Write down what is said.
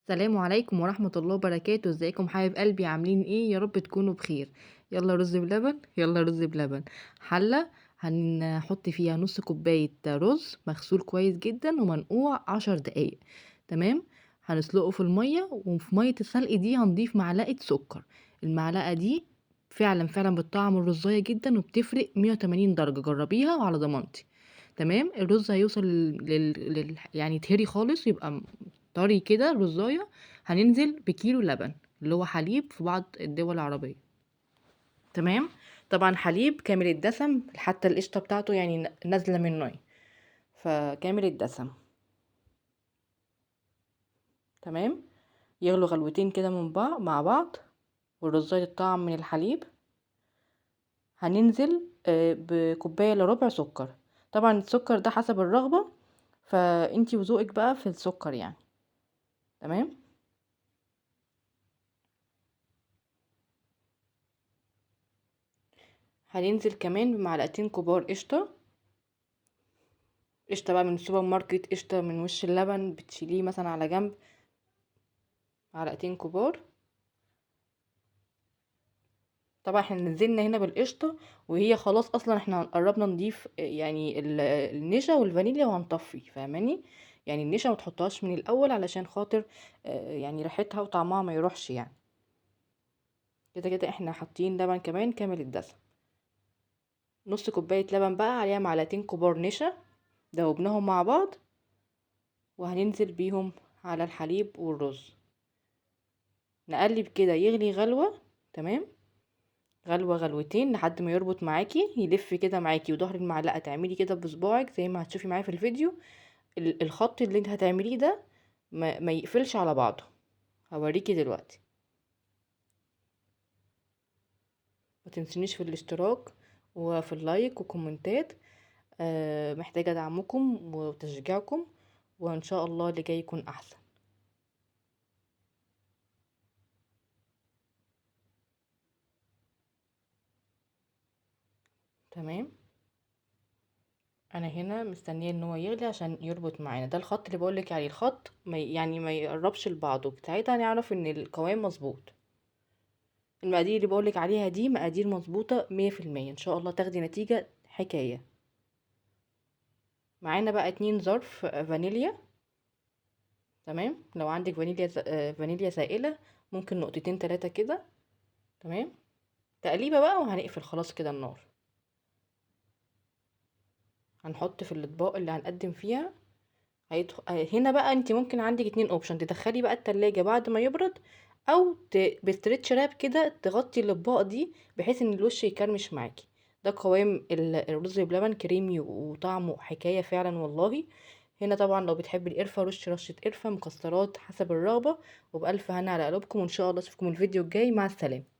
السلام عليكم ورحمة الله وبركاته، ازيكم حبايب قلبي عاملين ايه؟ يا رب تكونوا بخير. يلا رز بلبن، يلا رز بلبن. حلة هنحط فيها نص كوباية رز مغسول كويس جدا ومنقوع 10 دقايق. تمام. هنسلقه في المية، وفي مية السلق دي هنضيف معلقة سكر. المعلقة دي فعلا بتطعم الرزاية جدا وبتفرق 180 درجة، جربيها وعلى ضمانتي. تمام. الرز هيوصل يعني يتهري خالص، يبقى طري كده الرزاية. هننزل بكيلو لبن اللي هو حليب في بعض الدول العربية. تمام. طبعا حليب كامل الدسم، حتى القشطة بتاعته يعني نازلة من نوع، فكامل الدسم. تمام. يغلوا غلوتين كده من بعض مع بعض، والرزاية تطعم من الحليب. هننزل بكوباية الا ربع سكر. طبعا السكر ده حسب الرغبة، فانتي وذوقك بقى في السكر يعني. تمام. هننزل كمان بمعلقتين كبار قشطة. قشطة بقى من السوبر ماركت، قشطة من وش اللبن بتشيليه مثلا على جنب. معلقتين كبار. طبعا احنا نزلنا هنا بالقشطة، وهي خلاص اصلا احنا قربنا نضيف يعني النشا والفانيليا وهنطفي، فاهماني؟ يعني النشا ما تحطهاش من الاول علشان خاطر يعني ريحتها وطعمها ما يروحش يعني. كده كده احنا حاطين لبن كمان كامل الدسم. نص كوباية لبن بقى عليها معلقتين كبار نشا، دوبناهم مع بعض، وهننزل بيهم على الحليب والرز. نقلب كده يغلي غلوة. تمام. غلوة غلوتين لحد ما يربط معاكي، يلف كده معاكي، وظهر المعلقة تعملي كده بصباعك زي ما هتشوفي معايا في الفيديو. الخط اللي انت هتعمليه ده ما يقفلش على بعضه. هوريكي دلوقتي. ما تنسونيش في الاشتراك وفي اللايك وكومنتات. محتاجة دعمكم وتشجيعكم، وان شاء الله اللي جاي يكون احسن. تمام. انا هنا مستنيه ان هو يغلي عشان يربط معانا. ده الخط اللي بقولك عليه، الخط يعني ما يقربش لبعضه، ساعتها نعرف ان القوام مظبوط. المقادير اللي بقولك عليها دي مقادير مظبوطه 100%، ان شاء الله تاخدي نتيجه حكايه. معانا بقى 2 ظرف فانيليا. تمام. لو عندك فانيليا سائله، ممكن نقطتين 3 كده. تمام. تقليبه بقى وهنقفل خلاص كده النار. هنحط في الاطباق اللي هنقدم فيها. هنا بقى انت ممكن عندك 2 اوبشن، تدخلي بقى التلاجة بعد ما يبرد، او بستريتش راب كده تغطي الاطباق دي بحيث ان الوش يكرمش معاكي. ده قوام الرز بلبن كريمي وطعمه حكاية فعلا والله. هنا طبعا لو بتحبي القرفة رشة قرفة، مكسرات حسب الرغبة. وبألف هنا على قلوبكم، وان شاء الله اشوفكم الفيديو الجاي. مع السلامة.